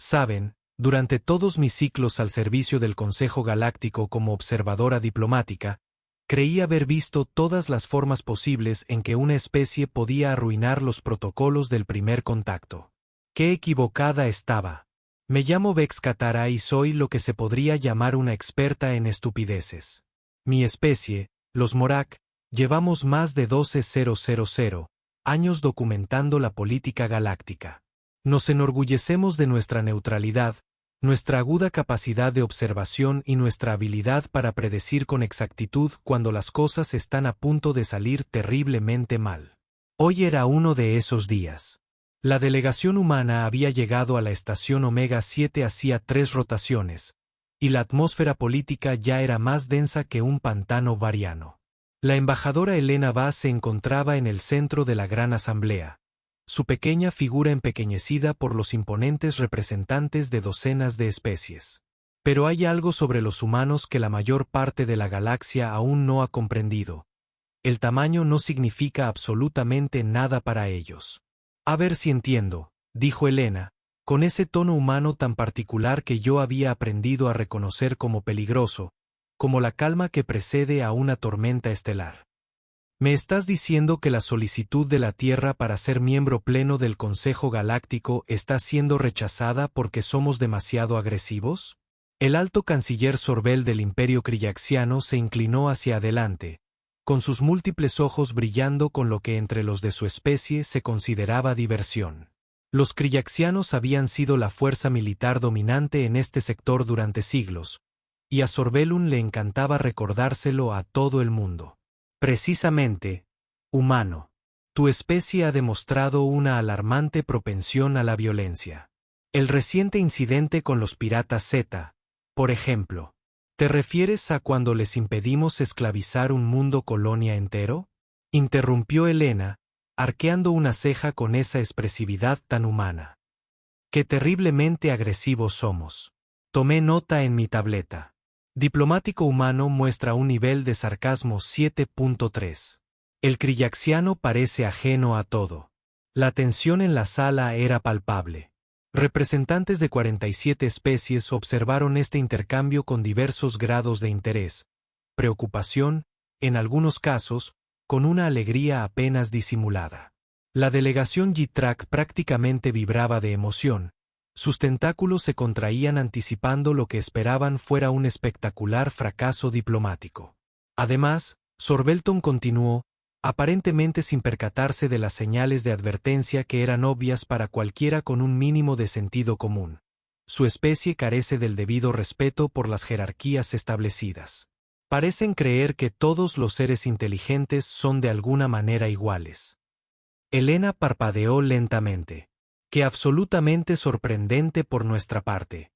Saben, durante todos mis ciclos al servicio del Consejo Galáctico como observadora diplomática, creí haber visto todas las formas posibles en que una especie podía arruinar los protocolos del primer contacto. ¡Qué equivocada estaba! Me llamo Vex Katara y soy lo que se podría llamar una experta en estupideces. Mi especie, los Morak, llevamos más de 12.000 años documentando la política galáctica. Nos enorgullecemos de nuestra neutralidad, nuestra aguda capacidad de observación y nuestra habilidad para predecir con exactitud cuando las cosas están a punto de salir terriblemente mal. Hoy era uno de esos días. La delegación humana había llegado a la estación Omega 7 hacía 3 rotaciones, y la atmósfera política ya era más densa que un pantano variano. La embajadora Elena Vaz se encontraba en el centro de la gran asamblea, su pequeña figura empequeñecida por los imponentes representantes de docenas de especies. Pero hay algo sobre los humanos que la mayor parte de la galaxia aún no ha comprendido. El tamaño no significa absolutamente nada para ellos. A ver si entiendo, dijo Elena, con ese tono humano tan particular que yo había aprendido a reconocer como peligroso, como la calma que precede a una tormenta estelar. ¿Me estás diciendo que la solicitud de la Tierra para ser miembro pleno del Consejo Galáctico está siendo rechazada porque somos demasiado agresivos? El alto canciller Sorbel del Imperio Kriyaxiano se inclinó hacia adelante, con sus múltiples ojos brillando con lo que entre los de su especie se consideraba diversión. Los Kriyaxianos habían sido la fuerza militar dominante en este sector durante siglos, y a Sorbelun le encantaba recordárselo a todo el mundo. Precisamente, humano, tu especie ha demostrado una alarmante propensión a la violencia. El reciente incidente con los piratas Z, por ejemplo, ¿te refieres a cuando les impedimos esclavizar un mundo colonia entero? Interrumpió Elena, arqueando una ceja con esa expresividad tan humana. ¡Qué terriblemente agresivos somos! Tomé nota en mi tableta. Diplomático humano muestra un nivel de sarcasmo 7.3. El kriyaxiano parece ajeno a todo. La tensión en la sala era palpable. Representantes de 47 especies observaron este intercambio con diversos grados de interés, preocupación, en algunos casos, con una alegría apenas disimulada. La delegación Yitrak prácticamente vibraba de emoción. Sus tentáculos se contraían anticipando lo que esperaban fuera un espectacular fracaso diplomático. Además, Sorbelton continuó, aparentemente sin percatarse de las señales de advertencia que eran obvias para cualquiera con un mínimo de sentido común. Su especie carece del debido respeto por las jerarquías establecidas. Parecen creer que todos los seres inteligentes son de alguna manera iguales. Elena parpadeó lentamente. ¡Qué absolutamente sorprendente por nuestra parte!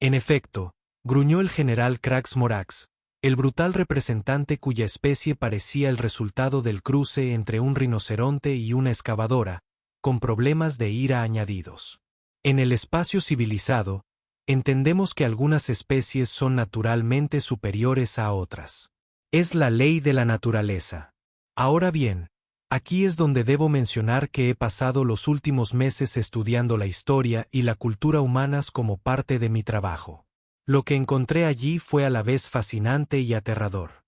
En efecto, gruñó el general Krax Morax, el brutal representante cuya especie parecía el resultado del cruce entre un rinoceronte y una excavadora, con problemas de ira añadidos. En el espacio civilizado, entendemos que algunas especies son naturalmente superiores a otras. Es la ley de la naturaleza. Ahora bien, aquí es donde debo mencionar que he pasado los últimos meses estudiando la historia y la cultura humanas como parte de mi trabajo. Lo que encontré allí fue a la vez fascinante y aterrador.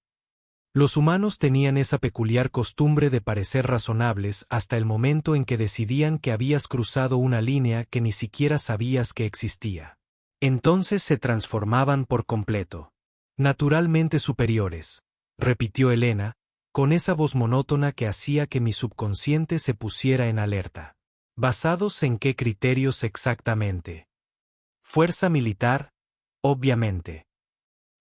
Los humanos tenían esa peculiar costumbre de parecer razonables hasta el momento en que decidían que habías cruzado una línea que ni siquiera sabías que existía. Entonces se transformaban por completo. Naturalmente superiores, repitió Elena, con esa voz monótona que hacía que mi subconsciente se pusiera en alerta. ¿Basados en qué criterios exactamente? Fuerza militar, obviamente.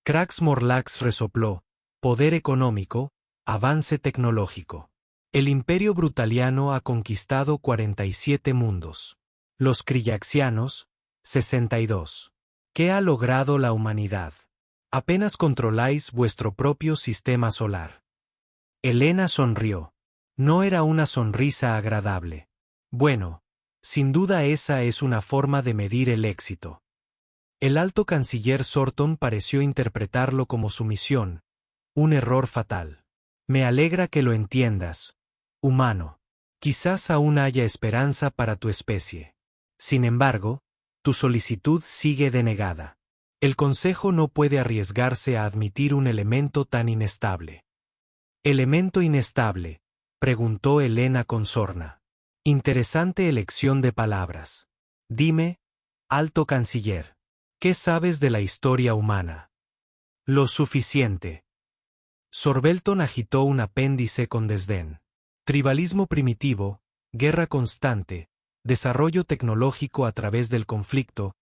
Krax Morlax resopló. Poder económico, avance tecnológico. El imperio brutaliano ha conquistado 47 mundos. Los kriyaxianos, 62. ¿Qué ha logrado la humanidad? Apenas controláis vuestro propio sistema solar. Elena sonrió. No era una sonrisa agradable. Bueno, sin duda esa es una forma de medir el éxito. El alto canciller Sorton pareció interpretarlo como sumisión, un error fatal. Me alegra que lo entiendas, humano. Quizás aún haya esperanza para tu especie. Sin embargo, Tu solicitud sigue denegada. El Consejo no puede arriesgarse a admitir un elemento tan inestable. ¿Elemento inestable?, preguntó Helena con sorna. Interesante elección de palabras. Dime, alto canciller, ¿qué sabes de la historia humana? Lo suficiente. Sorbelton agitó un apéndice con desdén. Tribalismo primitivo, guerra constante, desarrollo tecnológico a través del conflicto,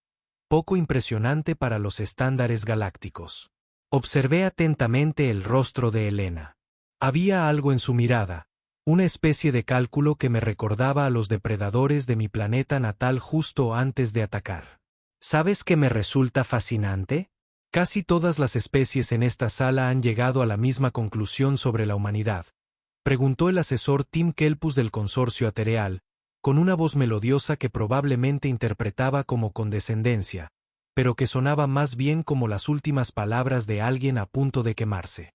poco impresionante para los estándares galácticos. Observé atentamente el rostro de Helena. Había algo en su mirada, una especie de cálculo que me recordaba a los depredadores de mi planeta natal justo antes de atacar. ¿Sabes qué me resulta fascinante? Casi todas las especies en esta sala han llegado a la misma conclusión sobre la humanidad, preguntó el asesor Tim Kelpus del consorcio Atereal, con una voz melodiosa que probablemente interpretaba como condescendencia, pero que sonaba más bien como las últimas palabras de alguien a punto de quemarse.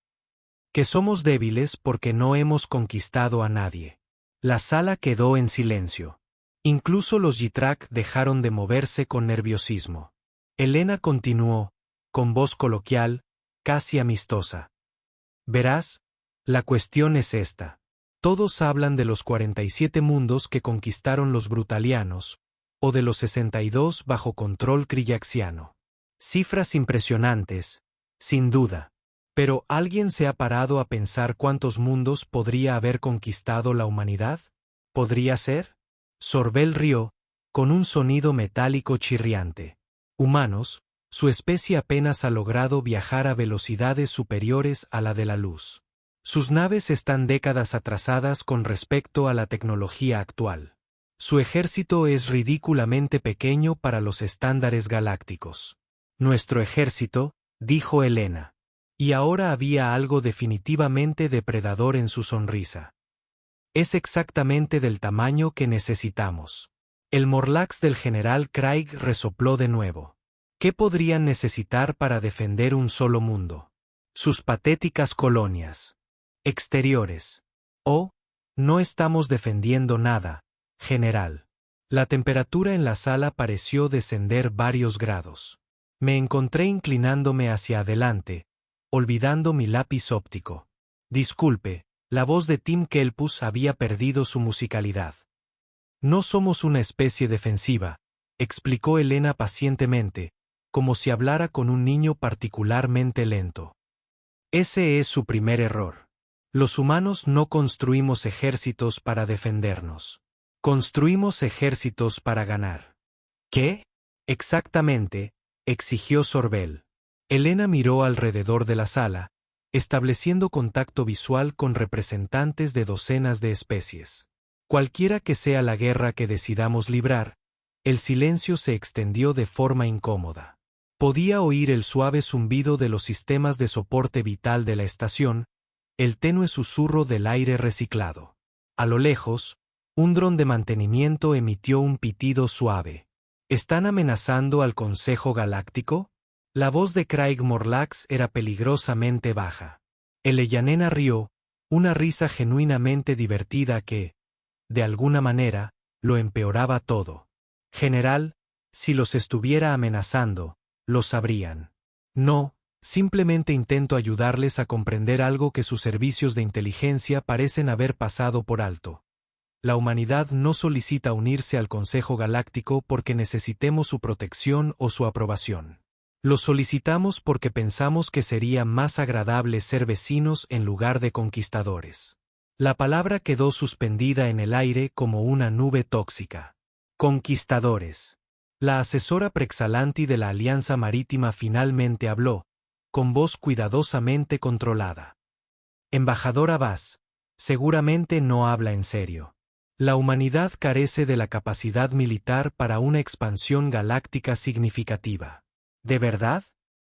Que somos débiles porque no hemos conquistado a nadie. La sala quedó en silencio. Incluso los Yitrak dejaron de moverse con nerviosismo. Helena continuó, con voz coloquial, casi amistosa. Verás, la cuestión es esta. Todos hablan de los 47 mundos que conquistaron los brutalianos, o de los 62 bajo control kriyaxiano. Cifras impresionantes, sin duda. Pero ¿alguien se ha parado a pensar cuántos mundos podría haber conquistado la humanidad? ¿Podría ser? Sorbel rió, con un sonido metálico chirriante. Humanos, su especie apenas ha logrado viajar a velocidades superiores a la de la luz. Sus naves están décadas atrasadas con respecto a la tecnología actual. Su ejército es ridículamente pequeño para los estándares galácticos. Nuestro ejército, dijo Helena. Y ahora había algo definitivamente depredador en su sonrisa. Es exactamente del tamaño que necesitamos. El Morlax del general Craig resopló de nuevo. ¿Qué podrían necesitar para defender un solo mundo? Sus patéticas colonias. Exteriores. Oh, no estamos defendiendo nada, general. La temperatura en la sala pareció descender varios grados. Me encontré inclinándome hacia adelante, olvidando mi lápiz óptico. Disculpe, la voz de Tim Kelpus había perdido su musicalidad. No somos una especie defensiva, explicó Helena pacientemente, como si hablara con un niño particularmente lento. Ese es su primer error. Los humanos no construimos ejércitos para defendernos. Construimos ejércitos para ganar. ¿Qué? Exactamente, exigió Sorbel. Helena miró alrededor de la sala, estableciendo contacto visual con representantes de docenas de especies. Cualquiera que sea la guerra que decidamos librar, el silencio se extendió de forma incómoda. Podía oír el suave zumbido de los sistemas de soporte vital de la estación, el tenue susurro del aire reciclado. A lo lejos, un dron de mantenimiento emitió un pitido suave. ¿Están amenazando al Consejo Galáctico? La voz de Craig Morlax era peligrosamente baja. Eleyanena rió, una risa genuinamente divertida que, de alguna manera, lo empeoraba todo. General, si los estuviera amenazando, lo sabrían. No, simplemente intento ayudarles a comprender algo que sus servicios de inteligencia parecen haber pasado por alto. La humanidad no solicita unirse al Consejo Galáctico porque necesitemos su protección o su aprobación. Lo solicitamos porque pensamos que sería más agradable ser vecinos en lugar de conquistadores. La palabra quedó suspendida en el aire como una nube tóxica. Conquistadores. La asesora Prexalanti de la Alianza Marítima finalmente habló, con voz cuidadosamente controlada. Embajador Abbas, seguramente no habla en serio. La humanidad carece de la capacidad militar para una expansión galáctica significativa. ¿De verdad?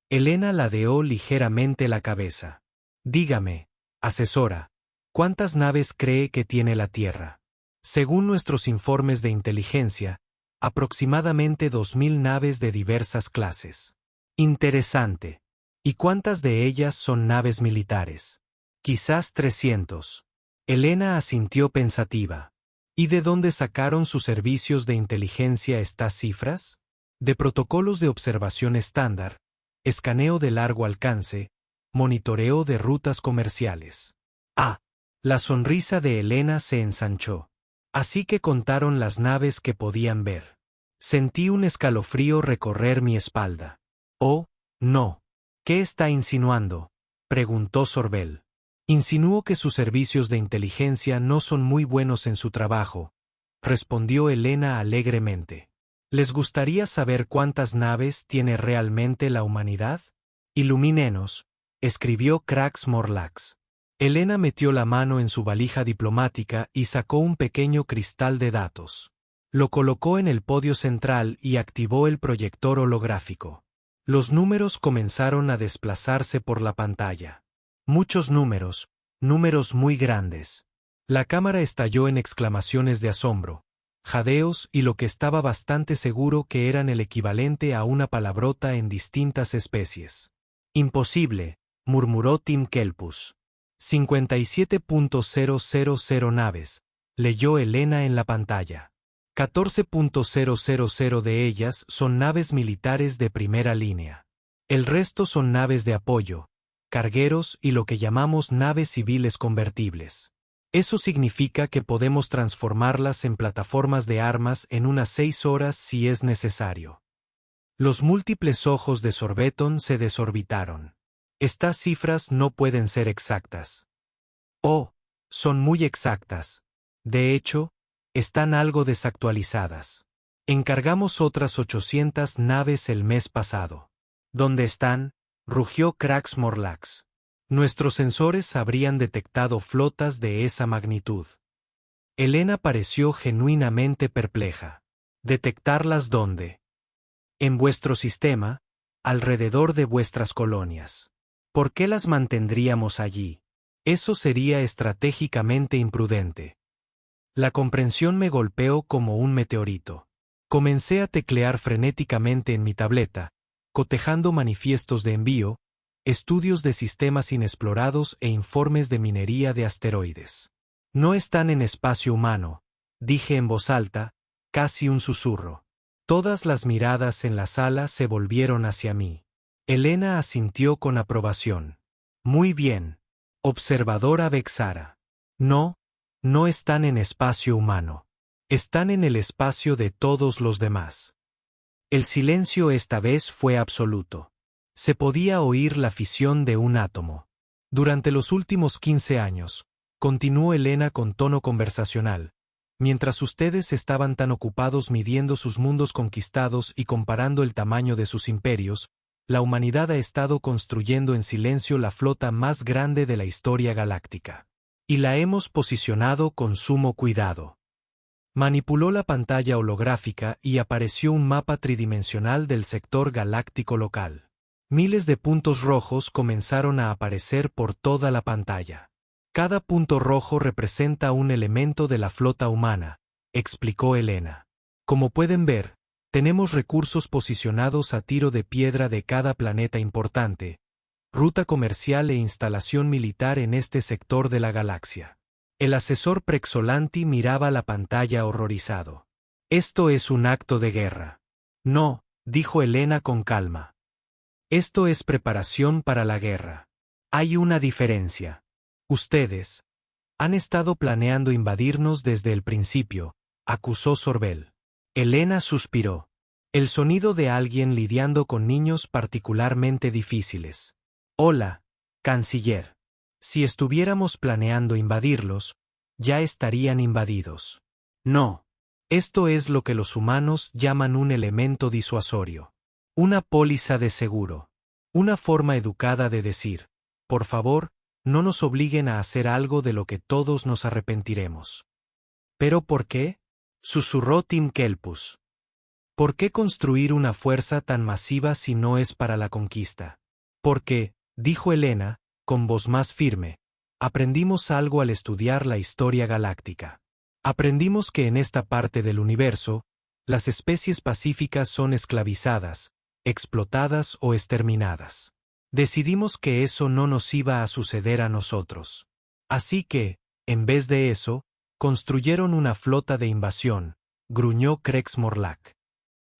Helena ladeó ligeramente la cabeza. Dígame, asesora, ¿cuántas naves cree que tiene la Tierra? Según nuestros informes de inteligencia, aproximadamente 2000 naves de diversas clases. Interesante. ¿Y cuántas de ellas son naves militares? Quizás 300. Helena asintió pensativa. ¿Y de dónde sacaron sus servicios de inteligencia estas cifras? de protocolos de observación estándar, escaneo de largo alcance, monitoreo de rutas comerciales. Ah, la sonrisa de Elena se ensanchó. Así que contaron las naves que podían ver. Sentí un escalofrío recorrer mi espalda. Oh, no. ¿Qué está insinuando?, preguntó Sorbel. Insinúo que sus servicios de inteligencia no son muy buenos en su trabajo, respondió Elena alegremente. ¿Les gustaría saber cuántas naves tiene realmente la humanidad? Ilumínenos, escribió Crax Morlax. Elena metió la mano en su valija diplomática y sacó un pequeño cristal de datos. Lo colocó en el podio central y activó el proyector holográfico. Los números comenzaron a desplazarse por la pantalla. Muchos números, números muy grandes. La cámara estalló en exclamaciones de asombro, jadeos y lo que estaba bastante seguro que eran el equivalente a una palabrota en distintas especies. Imposible, murmuró Tim Kelpus. 57.000 naves, leyó Elena en la pantalla. 14.000 de ellas son naves militares de primera línea. El resto son naves de apoyo, cargueros y lo que llamamos naves civiles convertibles. Eso significa que podemos transformarlas en plataformas de armas en unas 6 horas si es necesario. Los múltiples ojos de Sorbeton se desorbitaron. Estas cifras no pueden ser exactas. Oh, son muy exactas. De hecho, están algo desactualizadas. Encargamos otras 800 naves el mes pasado. ¿Dónde están?, rugió Crax Morlax. Nuestros sensores habrían detectado flotas de esa magnitud. Elena pareció genuinamente perpleja. ¿Detectarlas dónde? En vuestro sistema, alrededor de vuestras colonias. ¿Por qué las mantendríamos allí? Eso sería estratégicamente imprudente. La comprensión me golpeó como un meteorito. Comencé a teclear frenéticamente en mi tableta, cotejando manifiestos de envío, estudios de sistemas inexplorados e informes de minería de asteroides. No están en espacio humano, dije en voz alta, casi un susurro. Todas las miradas en la sala se volvieron hacia mí. Elena asintió con aprobación. Muy bien. Observadora Vexara. No, no están en espacio humano. Están en el espacio de todos los demás. El silencio esta vez fue absoluto. Se podía oír la fisión de un átomo. Durante los últimos 15 años, continuó Elena con tono conversacional, mientras ustedes estaban tan ocupados midiendo sus mundos conquistados y comparando el tamaño de sus imperios, la humanidad ha estado construyendo en silencio la flota más grande de la historia galáctica. Y la hemos posicionado con sumo cuidado. Manipuló la pantalla holográfica y apareció un mapa tridimensional del sector galáctico local. Miles de puntos rojos comenzaron a aparecer por toda la pantalla. Cada punto rojo representa un elemento de la flota humana, explicó Elena. Como pueden ver, tenemos recursos posicionados a tiro de piedra de cada planeta importante, ruta comercial e instalación militar en este sector de la galaxia. El asesor Prexolanti miraba la pantalla horrorizado. Esto es un acto de guerra. No, dijo Elena con calma. Esto es preparación para la guerra. Hay una diferencia. Ustedes han estado planeando invadirnos desde el principio, acusó Sorbel. Elena suspiró. El sonido de alguien lidiando con niños particularmente difíciles. Hola, canciller. Si estuviéramos planeando invadirlos, ya estarían invadidos. No. Esto es lo que los humanos llaman un elemento disuasorio. Una póliza de seguro. Una forma educada de decir, por favor, no nos obliguen a hacer algo de lo que todos nos arrepentiremos. ¿Pero por qué?, susurró Tim Kelpus. ¿Por qué construir una fuerza tan masiva si no es para la conquista? Porque, dijo Elena, con voz más firme, aprendimos algo al estudiar la historia galáctica. Aprendimos que en esta parte del universo, las especies pacíficas son esclavizadas, explotadas o exterminadas. Decidimos que eso no nos iba a suceder a nosotros. Así que, en vez de eso, construyeron una flota de invasión, gruñó Crex Morlack.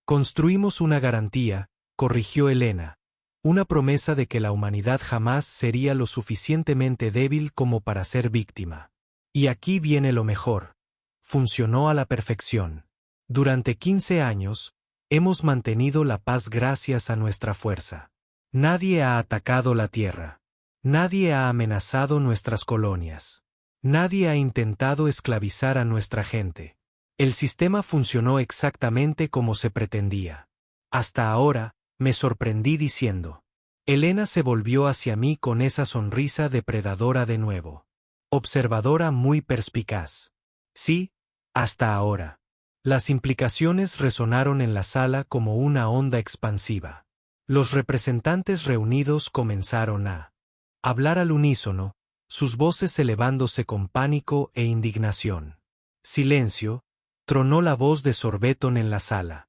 Construimos una garantía, corrigió Helena. Una promesa de que la humanidad jamás sería lo suficientemente débil como para ser víctima. Y aquí viene lo mejor. Funcionó a la perfección. Durante 15 años, hemos mantenido la paz gracias a nuestra fuerza. Nadie ha atacado la Tierra. Nadie ha amenazado nuestras colonias. Nadie ha intentado esclavizar a nuestra gente. El sistema funcionó exactamente como se pretendía. Hasta ahora, me sorprendí diciendo. Helena se volvió hacia mí con esa sonrisa depredadora de nuevo. Observadora muy perspicaz. Sí, hasta ahora. Las implicaciones resonaron en la sala como una onda expansiva. Los representantes reunidos comenzaron a hablar al unísono, sus voces elevándose con pánico e indignación. Silencio, tronó la voz de Sorbeton en la sala.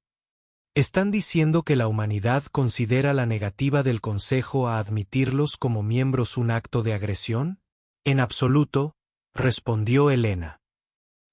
¿Están diciendo que la humanidad considera la negativa del Consejo a admitirlos como miembros un acto de agresión? En absoluto, respondió Helena.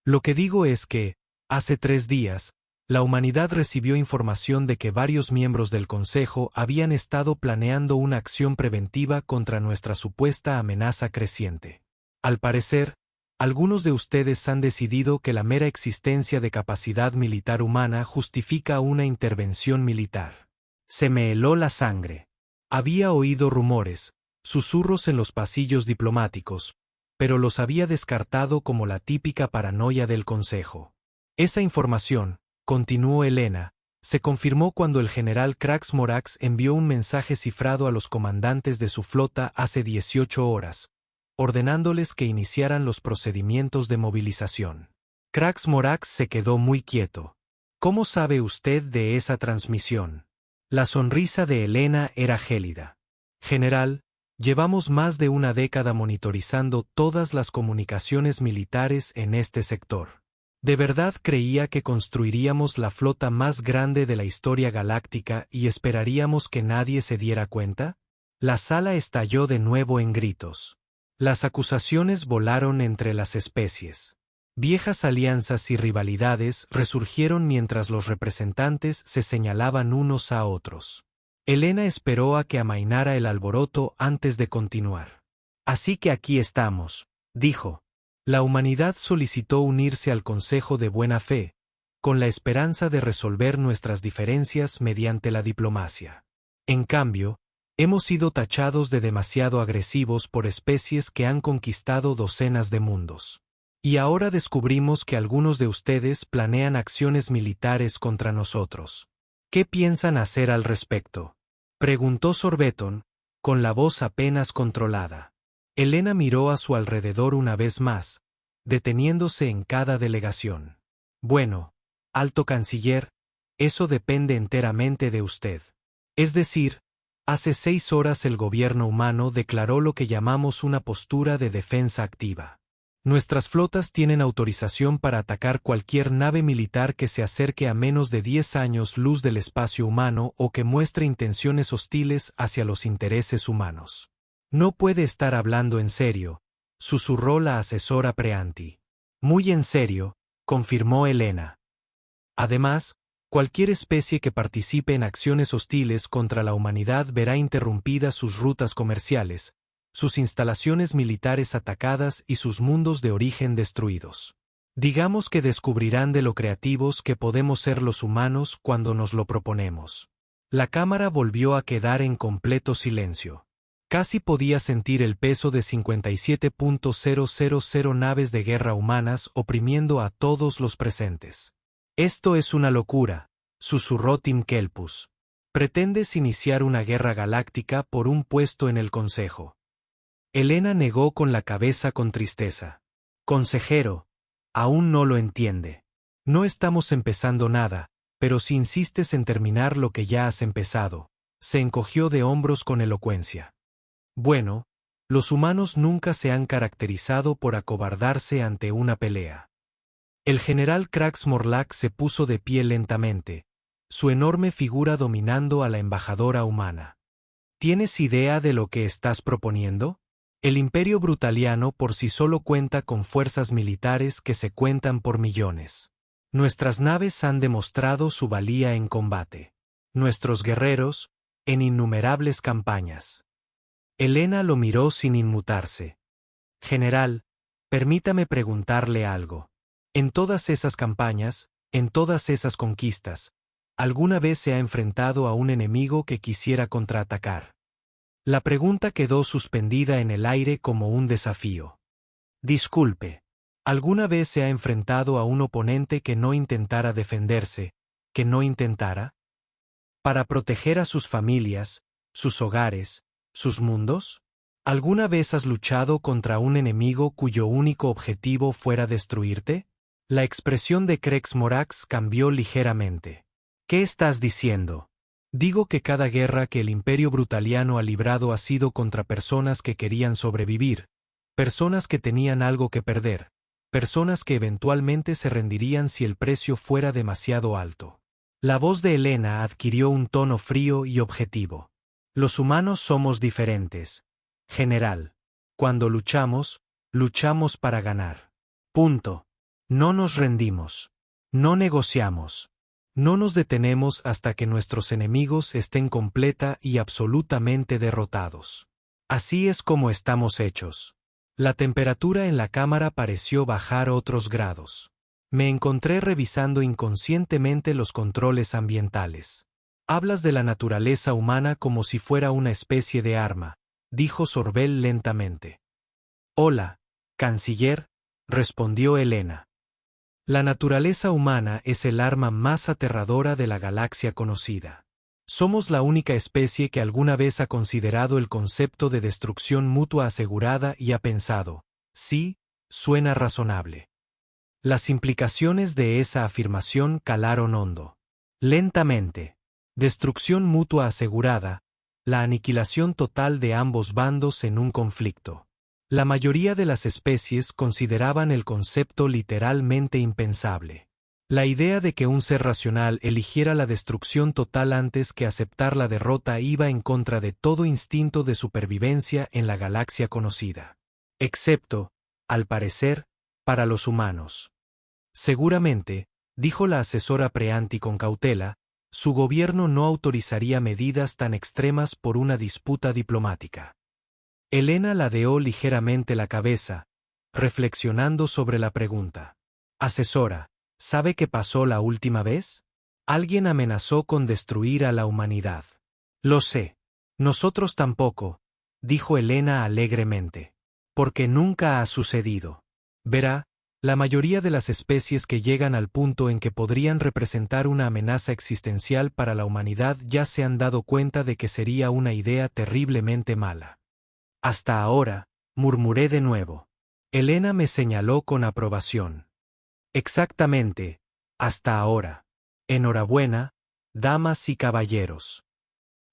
Lo que digo es que, hace 3 días, la humanidad recibió información de que varios miembros del Consejo habían estado planeando una acción preventiva contra nuestra supuesta amenaza creciente. Al parecer, algunos de ustedes han decidido que la mera existencia de capacidad militar humana justifica una intervención militar. Se me heló la sangre. Había oído rumores, susurros en los pasillos diplomáticos, pero los había descartado como la típica paranoia del Consejo. Esa información, continuó Helena, se confirmó cuando el general Krax Morax envió un mensaje cifrado a los comandantes de su flota hace 18 horas, ordenándoles que iniciaran los procedimientos de movilización. Krax Morax se quedó muy quieto. ¿Cómo sabe usted de esa transmisión? La sonrisa de Helena era gélida. General, llevamos más de una década monitorizando todas las comunicaciones militares en este sector. ¿De verdad creía que construiríamos la flota más grande de la historia galáctica y esperaríamos que nadie se diera cuenta? La sala estalló de nuevo en gritos. Las acusaciones volaron entre las especies. Viejas alianzas y rivalidades resurgieron mientras los representantes se señalaban unos a otros. Helena esperó a que amainara el alboroto antes de continuar. Así que aquí estamos, dijo. La humanidad solicitó unirse al Consejo de Buena Fe, con la esperanza de resolver nuestras diferencias mediante la diplomacia. En cambio, hemos sido tachados de demasiado agresivos por especies que han conquistado docenas de mundos. Y ahora descubrimos que algunos de ustedes planean acciones militares contra nosotros. ¿Qué piensan hacer al respecto?, preguntó Sorbeton, con la voz apenas controlada. Helena miró a su alrededor una vez más, deteniéndose en cada delegación. Bueno, alto canciller, eso depende enteramente de usted. Es decir, hace 6 horas el gobierno humano declaró lo que llamamos una postura de defensa activa. Nuestras flotas tienen autorización para atacar cualquier nave militar que se acerque a menos de 10 años luz del espacio humano o que muestre intenciones hostiles hacia los intereses humanos. No puede estar hablando en serio, susurró la asesora Preanti. Muy en serio, confirmó Helena. Además, cualquier especie que participe en acciones hostiles contra la humanidad verá interrumpidas sus rutas comerciales, sus instalaciones militares atacadas y sus mundos de origen destruidos. Digamos que descubrirán de lo creativos que podemos ser los humanos cuando nos lo proponemos. La cámara volvió a quedar en completo silencio. Casi podía sentir el peso de 57.000 naves de guerra humanas oprimiendo a todos los presentes. Esto es una locura, susurró Tim Kelpus. Pretendes iniciar una guerra galáctica por un puesto en el Consejo. Helena negó con la cabeza con tristeza. Consejero, aún no lo entiende. No estamos empezando nada, pero si insistes en terminar lo que ya has empezado, se encogió de hombros con elocuencia. Bueno, los humanos nunca se han caracterizado por acobardarse ante una pelea. El general Krax Morlach se puso de pie lentamente, su enorme figura dominando a la embajadora humana. ¿Tienes idea de lo que estás proponiendo? El imperio brutaliano por sí solo cuenta con fuerzas militares que se cuentan por millones. Nuestras naves han demostrado su valía en combate. Nuestros guerreros, en innumerables campañas. Helena lo miró sin inmutarse. General, permítame preguntarle algo. En todas esas campañas, en todas esas conquistas, ¿alguna vez se ha enfrentado a un enemigo que quisiera contraatacar? La pregunta quedó suspendida en el aire como un desafío. Disculpe, ¿alguna vez se ha enfrentado a un oponente que no intentara defenderse, que no intentara? ¿Para proteger a sus familias, sus hogares, sus mundos? ¿Alguna vez has luchado contra un enemigo cuyo único objetivo fuera destruirte? La expresión de Krex Morax cambió ligeramente. ¿Qué estás diciendo? Digo que cada guerra que el Imperio Brutaliano ha librado ha sido contra personas que querían sobrevivir, personas que tenían algo que perder, personas que eventualmente se rendirían si el precio fuera demasiado alto. La voz de Helena adquirió un tono frío y objetivo. Los humanos somos diferentes. General. Cuando luchamos, luchamos para ganar. Punto. No nos rendimos. No negociamos. No nos detenemos hasta que nuestros enemigos estén completa y absolutamente derrotados. Así es como estamos hechos. La temperatura en la cámara pareció bajar otros grados. Me encontré revisando inconscientemente los controles ambientales. Hablas de la naturaleza humana como si fuera una especie de arma, dijo Sorbel lentamente. Hola, canciller, respondió Helena. La naturaleza humana es el arma más aterradora de la galaxia conocida. Somos la única especie que alguna vez ha considerado el concepto de destrucción mutua asegurada y ha pensado, sí, suena razonable. Las implicaciones de esa afirmación calaron hondo. Lentamente. Destrucción mutua asegurada, la aniquilación total de ambos bandos en un conflicto. La mayoría de las especies consideraban el concepto literalmente impensable. La idea de que un ser racional eligiera la destrucción total antes que aceptar la derrota iba en contra de todo instinto de supervivencia en la galaxia conocida. Excepto, al parecer, para los humanos. Seguramente, dijo la asesora Preanti con cautela, su gobierno no autorizaría medidas tan extremas por una disputa diplomática. Helena ladeó ligeramente la cabeza, reflexionando sobre la pregunta. Asesora, ¿sabe qué pasó la última vez? Alguien amenazó con destruir a la humanidad. Lo sé. Nosotros tampoco, dijo Helena alegremente. Porque nunca ha sucedido. Verá, la mayoría de las especies que llegan al punto en que podrían representar una amenaza existencial para la humanidad ya se han dado cuenta de que sería una idea terriblemente mala. Hasta ahora, murmuré de nuevo. Helena me señaló con aprobación. Exactamente, hasta ahora. Enhorabuena, damas y caballeros.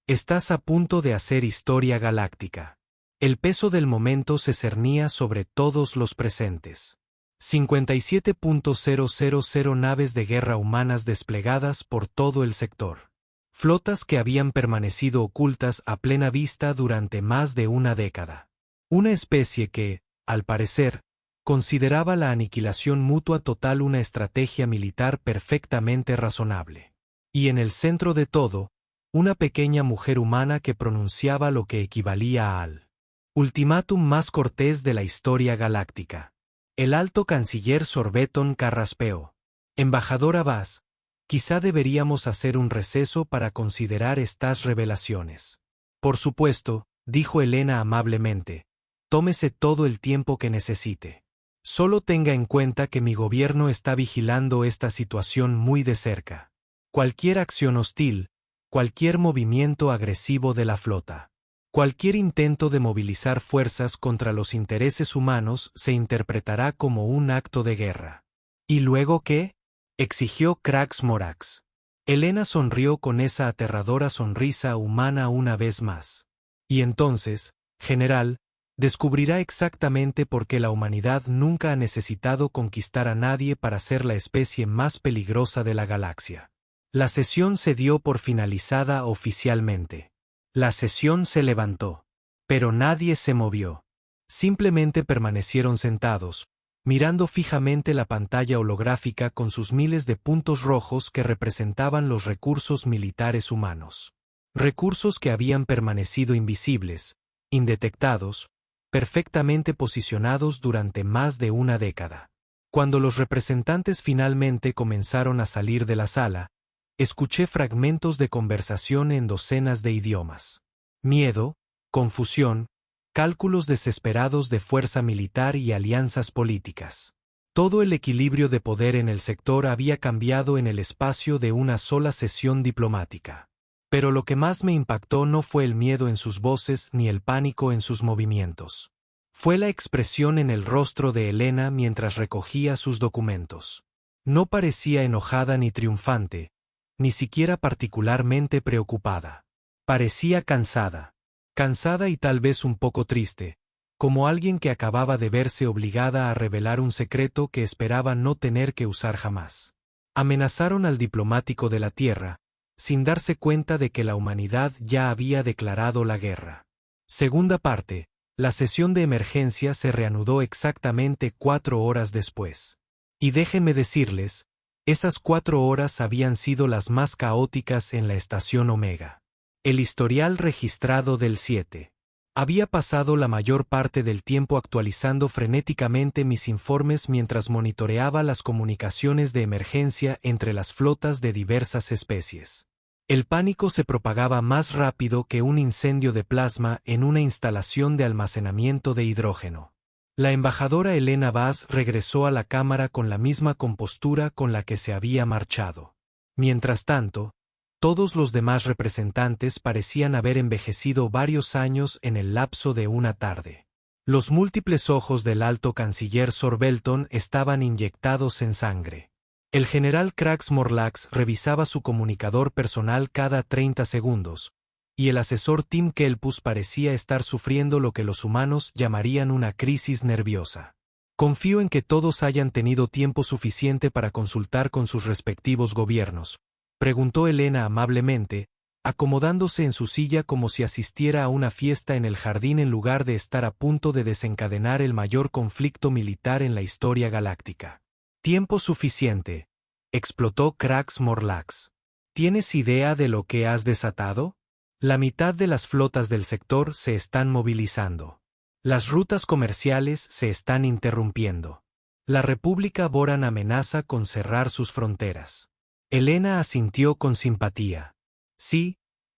Estás a punto de hacer historia galáctica. El peso del momento se cernía sobre todos los presentes. 57.000 naves de guerra humanas desplegadas por todo el sector. Flotas que habían permanecido ocultas a plena vista durante más de una década. Una especie que, al parecer, consideraba la aniquilación mutua total una estrategia militar perfectamente razonable. Y en el centro de todo, una pequeña mujer humana que pronunciaba lo que equivalía al ultimátum más cortés de la historia galáctica. El alto canciller Sorbeton carraspeó. Embajador Abbas, quizá deberíamos hacer un receso para considerar estas revelaciones. Por supuesto, dijo Helena amablemente, tómese todo el tiempo que necesite. Solo tenga en cuenta que mi gobierno está vigilando esta situación muy de cerca. Cualquier acción hostil, cualquier movimiento agresivo de la flota. Cualquier intento de movilizar fuerzas contra los intereses humanos se interpretará como un acto de guerra. ¿Y luego qué? Exigió Krex Morax. Helena sonrió con esa aterradora sonrisa humana una vez más. Y entonces, general, descubrirá exactamente por qué la humanidad nunca ha necesitado conquistar a nadie para ser la especie más peligrosa de la galaxia. La sesión se dio por finalizada oficialmente. La sesión se levantó. Pero nadie se movió. Simplemente permanecieron sentados, mirando fijamente la pantalla holográfica con sus miles de puntos rojos que representaban los recursos militares humanos. Recursos que habían permanecido invisibles, indetectados, perfectamente posicionados durante más de una década. Cuando los representantes finalmente comenzaron a salir de la sala, escuché fragmentos de conversación en docenas de idiomas. Miedo, confusión, cálculos desesperados de fuerza militar y alianzas políticas. Todo el equilibrio de poder en el sector había cambiado en el espacio de una sola sesión diplomática. Pero lo que más me impactó no fue el miedo en sus voces ni el pánico en sus movimientos. Fue la expresión en el rostro de Helena mientras recogía sus documentos. No parecía enojada ni triunfante, ni siquiera particularmente preocupada. Parecía cansada. Cansada y tal vez un poco triste, como alguien que acababa de verse obligada a revelar un secreto que esperaba no tener que usar jamás. Amenazaron al diplomático de la Tierra, sin darse cuenta de que la humanidad ya había declarado la guerra. Segunda parte, la sesión de emergencia se reanudó exactamente 4 horas después. Y déjenme decirles, esas 4 horas habían sido las más caóticas en la estación Omega. El historial registrado del 7. Había pasado la mayor parte del tiempo actualizando frenéticamente mis informes mientras monitoreaba las comunicaciones de emergencia entre las flotas de diversas especies. El pánico se propagaba más rápido que un incendio de plasma en una instalación de almacenamiento de hidrógeno. La embajadora Helena Vaz regresó a la cámara con la misma compostura con la que se había marchado. Mientras tanto, todos los demás representantes parecían haber envejecido varios años en el lapso de una tarde. Los múltiples ojos del alto canciller Sorbelton estaban inyectados en sangre. El general Krax Morlax revisaba su comunicador personal cada 30 segundos, y el asesor Tim Kelpus parecía estar sufriendo lo que los humanos llamarían una crisis nerviosa. Confío en que todos hayan tenido tiempo suficiente para consultar con sus respectivos gobiernos, preguntó Helena amablemente, acomodándose en su silla como si asistiera a una fiesta en el jardín en lugar de estar a punto de desencadenar el mayor conflicto militar en la historia galáctica. Tiempo suficiente, explotó Krax Morlax. ¿Tienes idea de lo que has desatado? La mitad de las flotas del sector se están movilizando. Las rutas comerciales se están interrumpiendo. La República Boran amenaza con cerrar sus fronteras. Helena asintió con simpatía. Sí,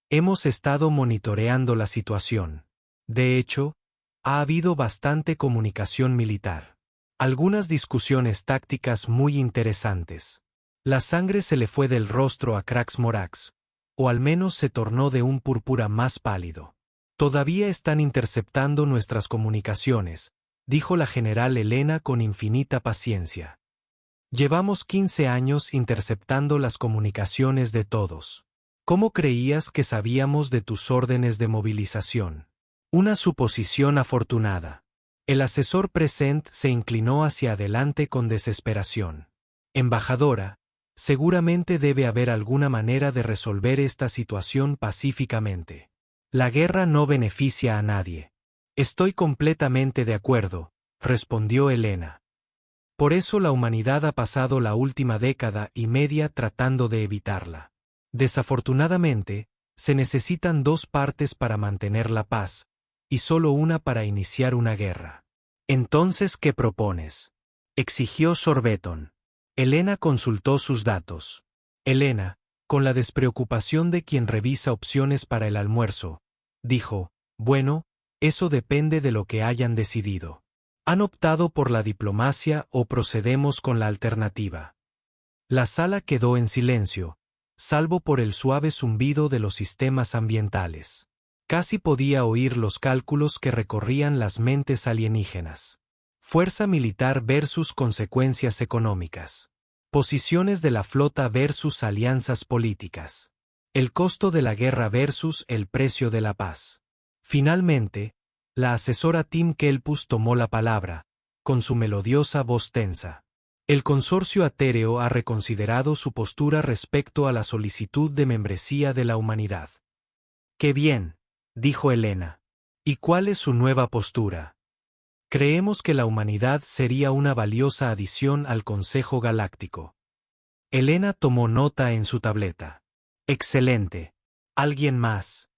hemos estado monitoreando la situación. De hecho, ha habido bastante comunicación militar. Algunas discusiones tácticas muy interesantes. La sangre se le fue del rostro a Krax Morax, o al menos se tornó de un púrpura más pálido. Todavía están interceptando nuestras comunicaciones, dijo la general Helena con infinita paciencia. Llevamos 15 años interceptando las comunicaciones de todos. ¿Cómo creías que sabíamos de tus órdenes de movilización? Una suposición afortunada. El asesor Present se inclinó hacia adelante con desesperación. Embajadora, seguramente debe haber alguna manera de resolver esta situación pacíficamente. La guerra no beneficia a nadie. Estoy completamente de acuerdo, respondió Helena. Por eso la humanidad ha pasado la última década y media tratando de evitarla. Desafortunadamente, se necesitan 2 partes para mantener la paz, y solo una para iniciar una guerra. Entonces, ¿qué propones?, exigió Sorbetón. Helena consultó sus datos. Helena, con la despreocupación de quien revisa opciones para el almuerzo, dijo, bueno, eso depende de lo que hayan decidido. ¿Han optado por la diplomacia o procedemos con la alternativa? La sala quedó en silencio, salvo por el suave zumbido de los sistemas ambientales. Casi podía oír los cálculos que recorrían las mentes alienígenas. Fuerza militar versus consecuencias económicas. Posiciones de la flota versus alianzas políticas. El costo de la guerra versus el precio de la paz. Finalmente, la asesora Tim Kelpus tomó la palabra, con su melodiosa voz tensa. El consorcio atéreo ha reconsiderado su postura respecto a la solicitud de membresía de la humanidad. ¡Qué bien!, dijo Helena. ¿Y cuál es su nueva postura? Creemos que la humanidad sería una valiosa adición al Consejo Galáctico. Elena tomó nota en su tableta. Excelente. ¿Alguien más?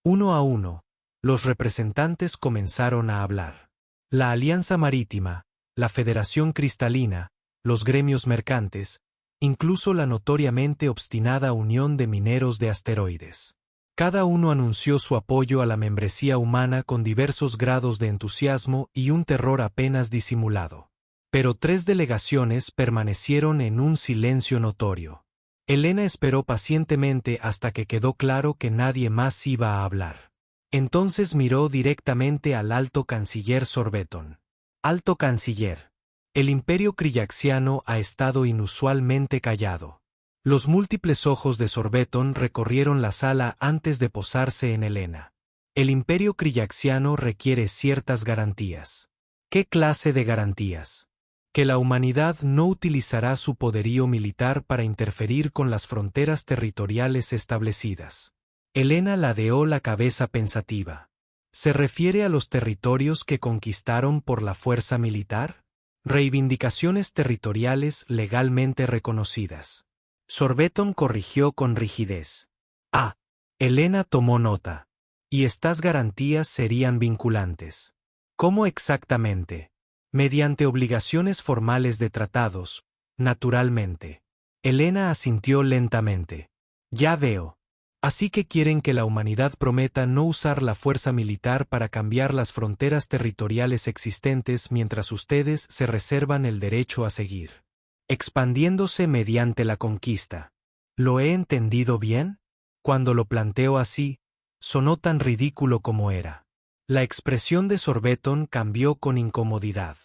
Uno a uno, los representantes comenzaron a hablar. La Alianza Marítima, la Federación Cristalina, los gremios mercantes, incluso la notoriamente obstinada Unión de Mineros de Asteroides. Cada uno anunció su apoyo a la membresía humana con diversos grados de entusiasmo y un terror apenas disimulado. Pero 3 delegaciones permanecieron en un silencio notorio. Elena esperó pacientemente hasta que quedó claro que nadie más iba a hablar. Entonces miró directamente al alto canciller Sorbeton. Alto canciller. El imperio krillaxiano ha estado inusualmente callado. Los múltiples ojos de Sorbeton recorrieron la sala antes de posarse en Elena. El imperio krillaxiano requiere ciertas garantías. ¿Qué clase de garantías? Que la humanidad no utilizará su poderío militar para interferir con las fronteras territoriales establecidas. Elena ladeó la cabeza pensativa. ¿Se refiere a los territorios que conquistaron por la fuerza militar? Reivindicaciones territoriales legalmente reconocidas. Sorbeton corrigió con rigidez. Ah, Elena tomó nota. Y estas garantías serían vinculantes. ¿Cómo exactamente? Mediante obligaciones formales de tratados, naturalmente. Elena asintió lentamente. Ya veo. Así que quieren que la humanidad prometa no usar la fuerza militar para cambiar las fronteras territoriales existentes mientras ustedes se reservan el derecho a seguir expandiéndose mediante la conquista. ¿Lo he entendido bien? Cuando lo planteo así, sonó tan ridículo como era. La expresión de Sorbeton cambió con incomodidad.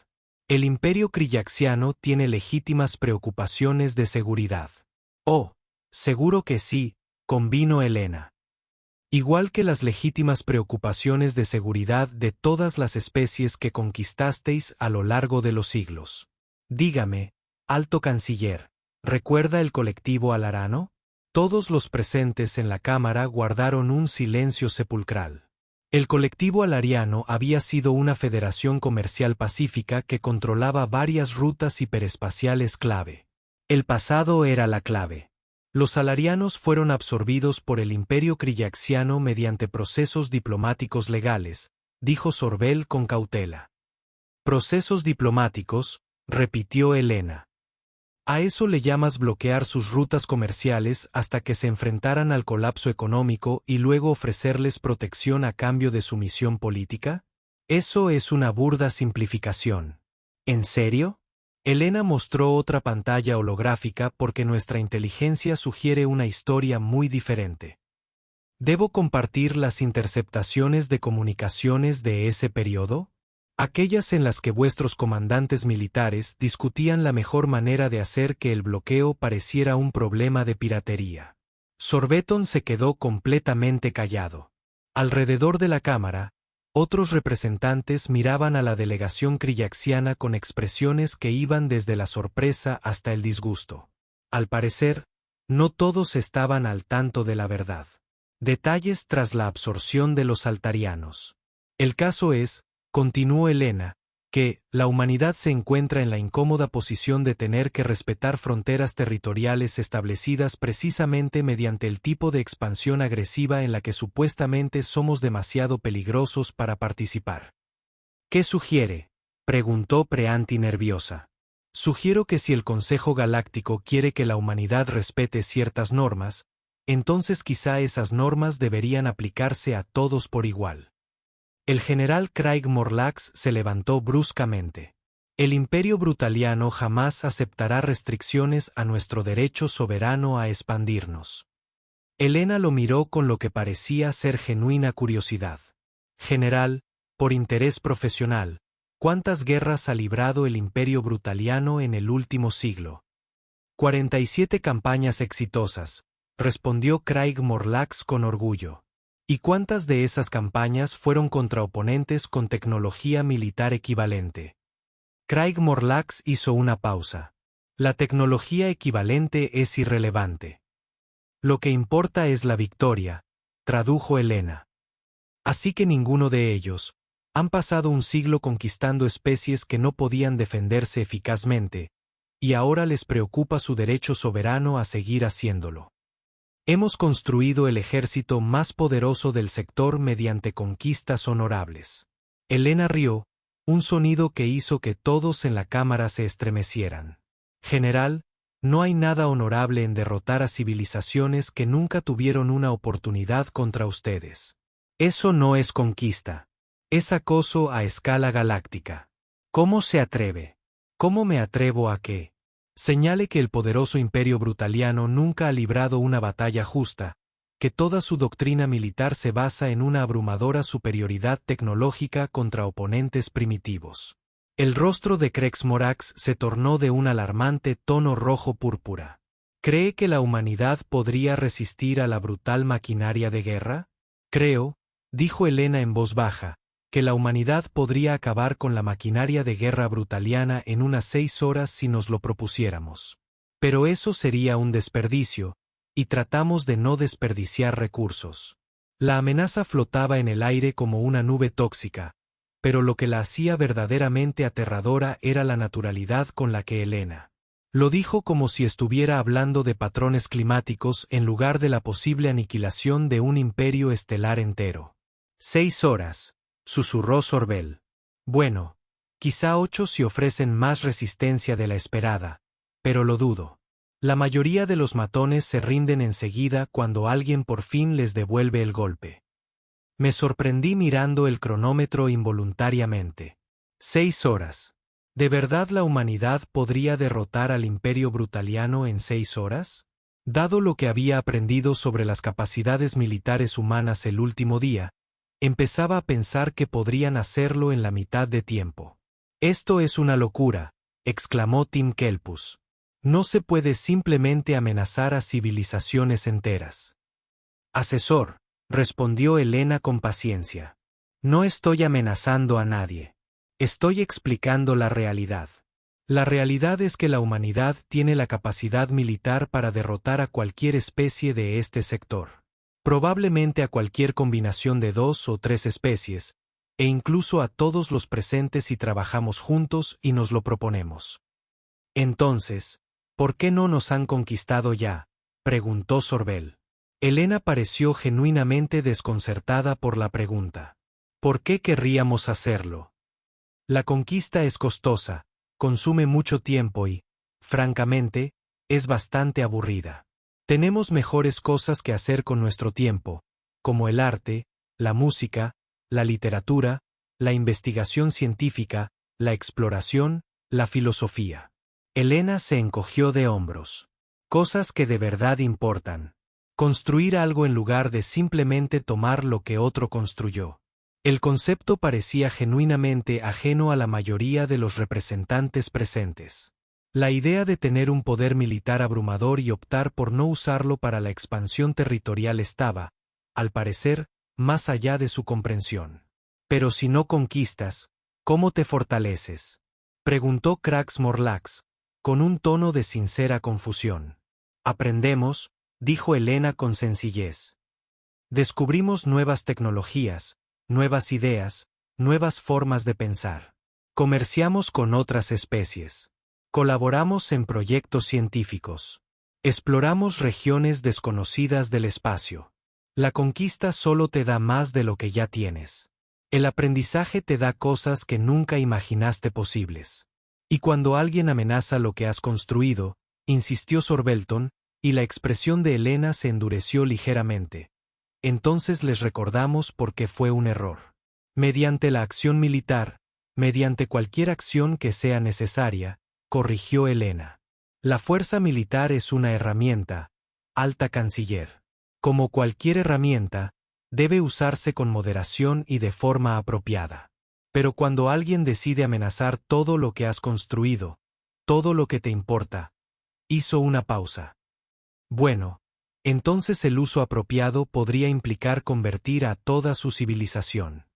El imperio krillaxiano tiene legítimas preocupaciones de seguridad. Oh, seguro que sí, convino Elena. Igual que las legítimas preocupaciones de seguridad de todas las especies que conquistasteis a lo largo de los siglos. Dígame, Alto Canciller, ¿recuerda el colectivo Alarano? Todos los presentes en la cámara guardaron un silencio sepulcral. El colectivo alariano había sido una federación comercial pacífica que controlaba varias rutas hiperespaciales clave. El pasado era la clave. Los alarianos fueron absorbidos por el imperio krillaxiano mediante procesos diplomáticos legales, dijo Sorbel con cautela. Procesos diplomáticos, repitió Elena. ¿A eso le llamas bloquear sus rutas comerciales hasta que se enfrentaran al colapso económico y luego ofrecerles protección a cambio de su misión política? Eso es una burda simplificación. ¿En serio? Elena mostró otra pantalla holográfica porque nuestra inteligencia sugiere una historia muy diferente. ¿Debo compartir las interceptaciones de comunicaciones de ese periodo? Aquellas en las que vuestros comandantes militares discutían la mejor manera de hacer que el bloqueo pareciera un problema de piratería. Sorbeton se quedó completamente callado. Alrededor de la cámara, otros representantes miraban a la delegación krillaxiana con expresiones que iban desde la sorpresa hasta el disgusto. Al parecer, no todos estaban al tanto de la verdad. Detalles tras la absorción de los altarianos. El caso es, continuó Elena, que la humanidad se encuentra en la incómoda posición de tener que respetar fronteras territoriales establecidas precisamente mediante el tipo de expansión agresiva en la que supuestamente somos demasiado peligrosos para participar. ¿Qué sugiere?, preguntó Preanti nerviosa. Sugiero que si el Consejo Galáctico quiere que la humanidad respete ciertas normas, entonces quizá esas normas deberían aplicarse a todos por igual. El general Craig Morlax se levantó bruscamente. El imperio brutaliano jamás aceptará restricciones a nuestro derecho soberano a expandirnos. Elena lo miró con lo que parecía ser genuina curiosidad. General, por interés profesional, ¿cuántas guerras ha librado el imperio brutaliano en el último siglo? 47 campañas exitosas, respondió Craig Morlax con orgullo. ¿Y cuántas de esas campañas fueron contra oponentes con tecnología militar equivalente? Craig Morlax hizo una pausa. La tecnología equivalente es irrelevante. Lo que importa es la victoria, tradujo Elena. Así que ninguno de ellos, Han pasado un siglo conquistando especies que no podían defenderse eficazmente, y ahora les preocupa su derecho soberano a seguir haciéndolo. Hemos construido el ejército más poderoso del sector mediante conquistas honorables. Elena rió, un sonido que hizo que todos en la cámara se estremecieran. General, no hay nada honorable en derrotar a civilizaciones que nunca tuvieron una oportunidad contra ustedes. Eso no es conquista. Es acoso a escala galáctica. ¿Cómo se atreve? ¿Cómo me atrevo a qué? Señale que el poderoso imperio brutaliano nunca ha librado una batalla justa, que toda su doctrina militar se basa en una abrumadora superioridad tecnológica contra oponentes primitivos. El rostro de Crex Morax se tornó de un alarmante tono rojo púrpura. ¿Cree que la humanidad podría resistir a la brutal maquinaria de guerra? Creo, dijo Elena en voz baja, que la humanidad podría acabar con la maquinaria de guerra brutaliana en unas 6 horas si nos lo propusiéramos. Pero eso sería un desperdicio, y tratamos de no desperdiciar recursos. La amenaza flotaba en el aire como una nube tóxica, pero lo que la hacía verdaderamente aterradora era la naturalidad con la que Elena lo dijo, como si estuviera hablando de patrones climáticos en lugar de la posible aniquilación de un imperio estelar entero. 6 horas, susurró Sorbel. Bueno, quizá 8 si ofrecen más resistencia de la esperada, pero lo dudo. La mayoría de los matones se rinden enseguida cuando alguien por fin les devuelve el golpe. Me sorprendí mirando el cronómetro involuntariamente. 6 horas. ¿De verdad la humanidad podría derrotar al imperio brutaliano en 6 horas? Dado lo que había aprendido sobre las capacidades militares humanas el último día, empezaba a pensar que podrían hacerlo en la mitad de tiempo. Esto es una locura, exclamó Tim Kelpus. No se puede simplemente amenazar a civilizaciones enteras. Asesor, respondió Elena con paciencia. No estoy amenazando a nadie. Estoy explicando la realidad. La realidad es que la humanidad tiene la capacidad militar para derrotar a cualquier especie de este sector. Probablemente a cualquier combinación de 2 o 3 especies, e incluso a todos los presentes si trabajamos juntos y nos lo proponemos. Entonces, ¿por qué no nos han conquistado ya?, preguntó Sorbel. Elena pareció genuinamente desconcertada por la pregunta. ¿Por qué querríamos hacerlo? La conquista es costosa, consume mucho tiempo y, francamente, es bastante aburrida. Tenemos mejores cosas que hacer con nuestro tiempo, como el arte, la música, la literatura, la investigación científica, la exploración, la filosofía. Elena se encogió de hombros. Cosas que de verdad importan. Construir algo en lugar de simplemente tomar lo que otro construyó. El concepto parecía genuinamente ajeno a la mayoría de los representantes presentes. La idea de tener un poder militar abrumador y optar por no usarlo para la expansión territorial estaba, al parecer, más allá de su comprensión. Pero si no conquistas, ¿cómo te fortaleces?, preguntó Crax Morlax, con un tono de sincera confusión. Aprendemos, dijo Elena con sencillez. Descubrimos nuevas tecnologías, nuevas ideas, nuevas formas de pensar. Comerciamos con otras especies. Colaboramos en proyectos científicos. Exploramos regiones desconocidas del espacio. La conquista solo te da más de lo que ya tienes. El aprendizaje te da cosas que nunca imaginaste posibles. Y cuando alguien amenaza lo que has construido, insistió Sorbelton, y la expresión de Elena se endureció ligeramente. Entonces les recordamos por qué fue un error. Mediante la acción militar, mediante cualquier acción que sea necesaria, corrigió Elena. La fuerza militar es una herramienta, alta canciller. Como cualquier herramienta, debe usarse con moderación y de forma apropiada. Pero cuando alguien decide amenazar todo lo que has construido, todo lo que te importa, hizo una pausa. Bueno, entonces el uso apropiado podría implicar convertir a toda su civilización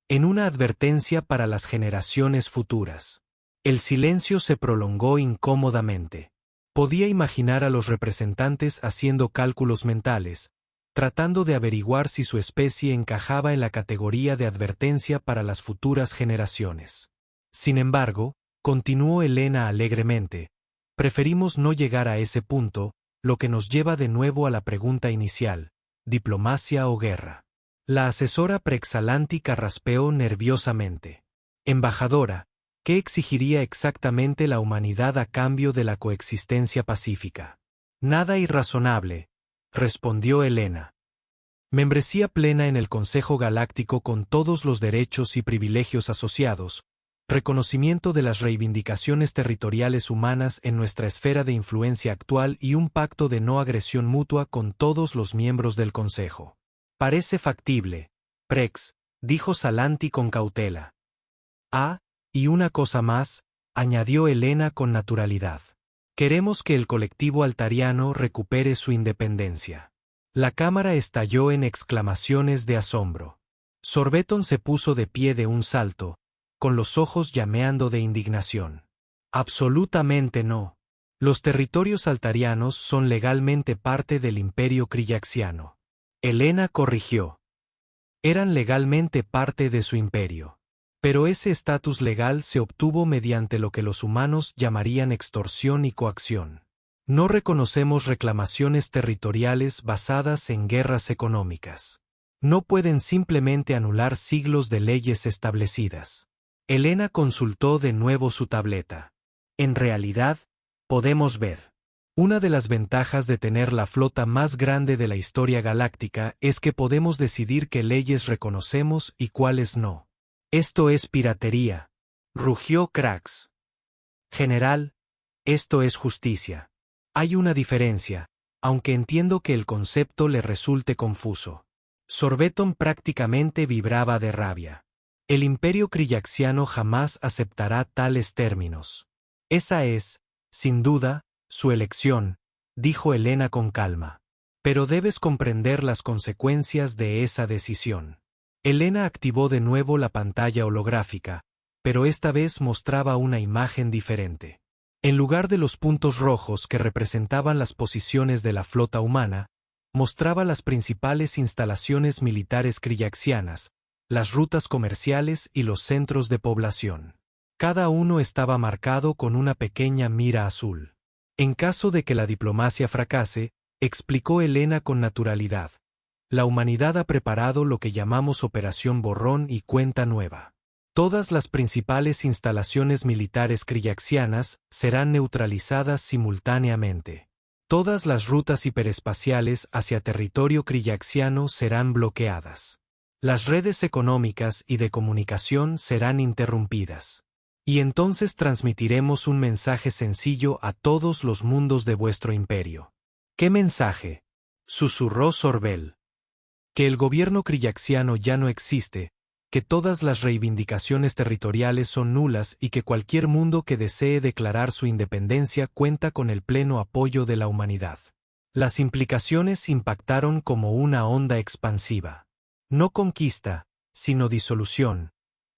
en una advertencia para las generaciones futuras. El silencio se prolongó incómodamente. Podía imaginar a los representantes haciendo cálculos mentales, tratando de averiguar si su especie encajaba en la categoría de advertencia para las futuras generaciones. Sin embargo, continuó Helena alegremente, preferimos no llegar a ese punto, lo que nos lleva de nuevo a la pregunta inicial, ¿diplomacia o guerra? La asesora Prexalanti carraspeó nerviosamente. Embajadora, ¿qué exigiría exactamente la humanidad a cambio de la coexistencia pacífica? Nada irrazonable, respondió Helena. Membresía plena en el Consejo Galáctico con todos los derechos y privilegios asociados, reconocimiento de las reivindicaciones territoriales humanas en nuestra esfera de influencia actual y un pacto de no agresión mutua con todos los miembros del Consejo. Parece factible, Prex, dijo Salanti con cautela. Ah, y una cosa más, añadió Helena con naturalidad. Queremos que el colectivo altariano recupere su independencia. La cámara estalló en exclamaciones de asombro. Sorbeton se puso de pie de un salto, con los ojos llameando de indignación. Absolutamente no. Los territorios altarianos son legalmente parte del Imperio Kriyaxiano. Helena corrigió. Eran legalmente parte de su imperio. Pero ese estatus legal se obtuvo mediante lo que los humanos llamarían extorsión y coacción. No reconocemos reclamaciones territoriales basadas en guerras económicas. No pueden simplemente anular siglos de leyes establecidas. Helena consultó de nuevo su tableta. En realidad, podemos ver. Una de las ventajas de tener la flota más grande de la historia galáctica es que podemos decidir qué leyes reconocemos y cuáles no. Esto es piratería, rugió Krax. General, esto es justicia. Hay una diferencia, aunque entiendo que el concepto le resulte confuso. Sorbeton prácticamente vibraba de rabia. El Imperio Kriyaxiano jamás aceptará tales términos. Esa es, sin duda, su elección, dijo Helena con calma. Pero debes comprender las consecuencias de esa decisión. Helena activó de nuevo la pantalla holográfica, pero esta vez mostraba una imagen diferente. En lugar de los puntos rojos que representaban las posiciones de la flota humana, mostraba las principales instalaciones militares kriyaxianas, las rutas comerciales y los centros de población. Cada uno estaba marcado con una pequeña mira azul. En caso de que la diplomacia fracase, explicó Helena con naturalidad, la humanidad ha preparado lo que llamamos Operación Borrón y Cuenta Nueva. Todas las principales instalaciones militares kriyaxianas serán neutralizadas simultáneamente. Todas las rutas hiperespaciales hacia territorio kriyaxiano serán bloqueadas. Las redes económicas y de comunicación serán interrumpidas. Y entonces transmitiremos un mensaje sencillo a todos los mundos de vuestro imperio. ¿Qué mensaje?, susurró Sorbel. Que el gobierno kriyaxiano ya no existe, que todas las reivindicaciones territoriales son nulas y que cualquier mundo que desee declarar su independencia cuenta con el pleno apoyo de la humanidad. Las implicaciones impactaron como una onda expansiva. No conquista, sino disolución.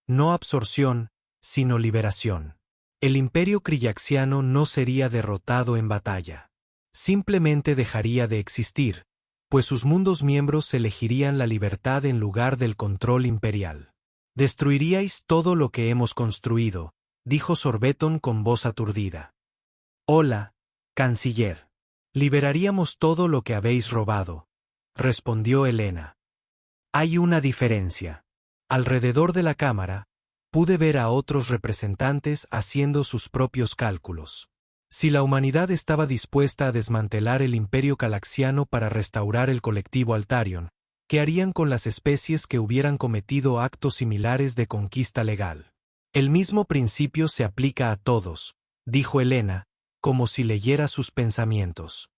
No absorción, sino liberación. El imperio kriyaxiano no sería derrotado en batalla. Simplemente dejaría de existir, pues sus mundos miembros elegirían la libertad en lugar del control imperial. Destruiríais todo lo que hemos construido, dijo Sorbeton con voz aturdida. Hola, canciller. Liberaríamos todo lo que habéis robado, respondió Helena. Hay una diferencia. Alrededor de la cámara, pude ver a otros representantes haciendo sus propios cálculos. Si la humanidad estaba dispuesta a desmantelar el imperio galaxiano para restaurar el colectivo Altarion, ¿qué harían con las especies que hubieran cometido actos similares de conquista legal? El mismo principio se aplica a todos, dijo Helena, como si leyera sus pensamientos.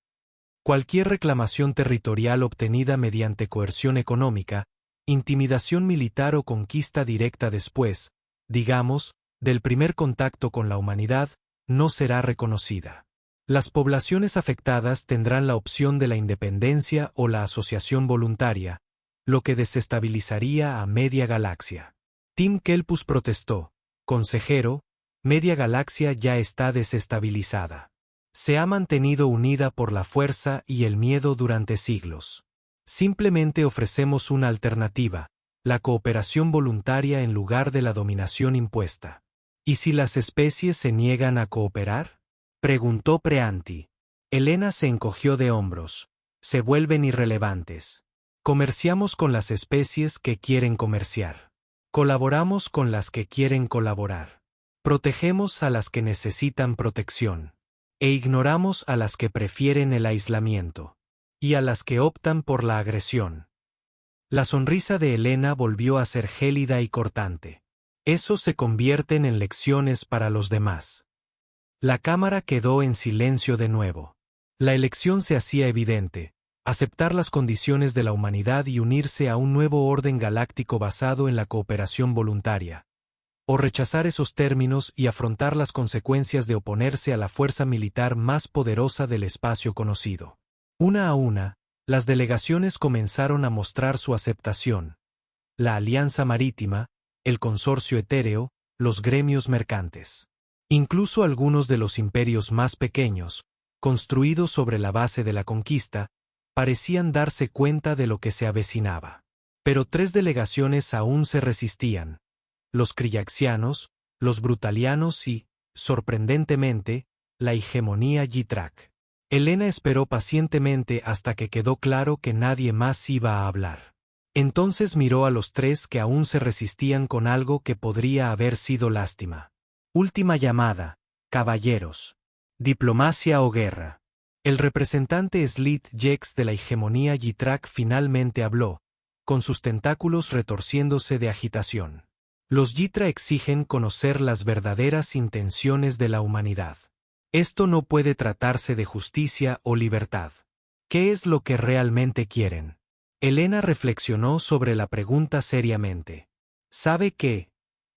Cualquier reclamación territorial obtenida mediante coerción económica, intimidación militar o conquista directa después, digamos, del primer contacto con la humanidad, no será reconocida. Las poblaciones afectadas tendrán la opción de la independencia o la asociación voluntaria, lo que desestabilizaría a media galaxia. Tim Kelpus protestó, consejero, media galaxia ya está desestabilizada. Se ha mantenido unida por la fuerza y el miedo durante siglos. Simplemente ofrecemos una alternativa, la cooperación voluntaria en lugar de la dominación impuesta. ¿Y si las especies se niegan a cooperar?, preguntó Preanti. Elena se encogió de hombros. Se vuelven irrelevantes. Comerciamos con las especies que quieren comerciar. Colaboramos con las que quieren colaborar. Protegemos a las que necesitan protección. E ignoramos a las que prefieren el aislamiento. Y a las que optan por la agresión. La sonrisa de Elena volvió a ser gélida y cortante. Eso se convierten en lecciones para los demás. La cámara quedó en silencio de nuevo. La elección se hacía evidente: aceptar las condiciones de la humanidad y unirse a un nuevo orden galáctico basado en la cooperación voluntaria. O rechazar esos términos y afrontar las consecuencias de oponerse a la fuerza militar más poderosa del espacio conocido. Una a una, las delegaciones comenzaron a mostrar su aceptación. La Alianza Marítima, el Consorcio Etéreo, los gremios mercantes. Incluso algunos de los imperios más pequeños, construidos sobre la base de la conquista, parecían darse cuenta de lo que se avecinaba. Pero 3 delegaciones aún se resistían: los kriyaxianos, los brutalianos y, sorprendentemente, la hegemonía Yitrak. Elena esperó pacientemente hasta que quedó claro que nadie más iba a hablar. Entonces miró a los 3 que aún se resistían con algo que podría haber sido lástima. Última llamada, caballeros. Diplomacia o guerra. El representante Slit Jex de la hegemonía Yitrak finalmente habló, con sus tentáculos retorciéndose de agitación. Los Yitra exigen conocer las verdaderas intenciones de la humanidad. Esto no puede tratarse de justicia o libertad. ¿Qué es lo que realmente quieren? Elena reflexionó sobre la pregunta seriamente. ¿Sabe qué,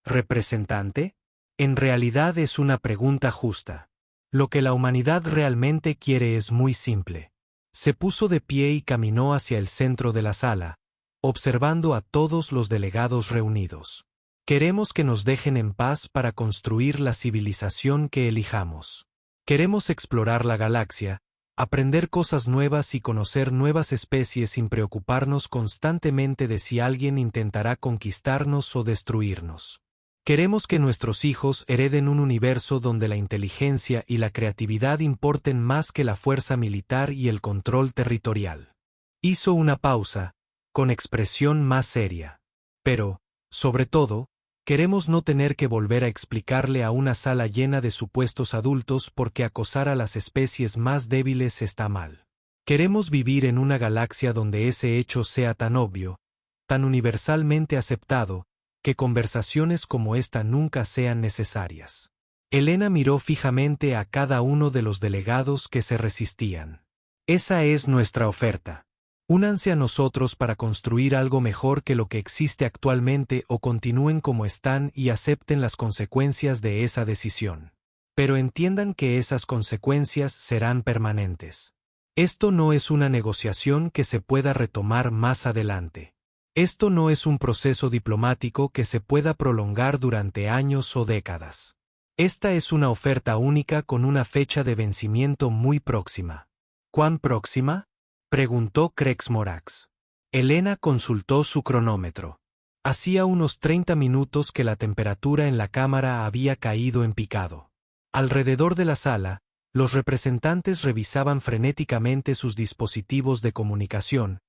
representante? En realidad es una pregunta justa. Lo que la humanidad realmente quiere es muy simple. Se puso de pie y caminó hacia el centro de la sala, observando a todos los delegados reunidos. Queremos que nos dejen en paz para construir la civilización que elijamos. Queremos explorar la galaxia, aprender cosas nuevas y conocer nuevas especies sin preocuparnos constantemente de si alguien intentará conquistarnos o destruirnos. Queremos que nuestros hijos hereden un universo donde la inteligencia y la creatividad importen más que la fuerza militar y el control territorial. Hizo una pausa, con expresión más seria. Pero, sobre todo, queremos no tener que volver a explicarle a una sala llena de supuestos adultos por qué acosar a las especies más débiles está mal. Queremos vivir en una galaxia donde ese hecho sea tan obvio, tan universalmente aceptado, que conversaciones como esta nunca sean necesarias. Elena miró fijamente a cada uno de los delegados que se resistían. Esa es nuestra oferta. Únanse a nosotros para construir algo mejor que lo que existe actualmente o continúen como están y acepten las consecuencias de esa decisión. Pero entiendan que esas consecuencias serán permanentes. Esto no es una negociación que se pueda retomar más adelante. Esto no es un proceso diplomático que se pueda prolongar durante años o décadas. Esta es una oferta única con una fecha de vencimiento muy próxima. ¿Cuán próxima?, preguntó Crex Morax. Elena consultó su cronómetro. Hacía unos 30 minutos que la temperatura en la cámara había caído en picado. Alrededor de la sala, los representantes revisaban frenéticamente sus dispositivos de comunicación,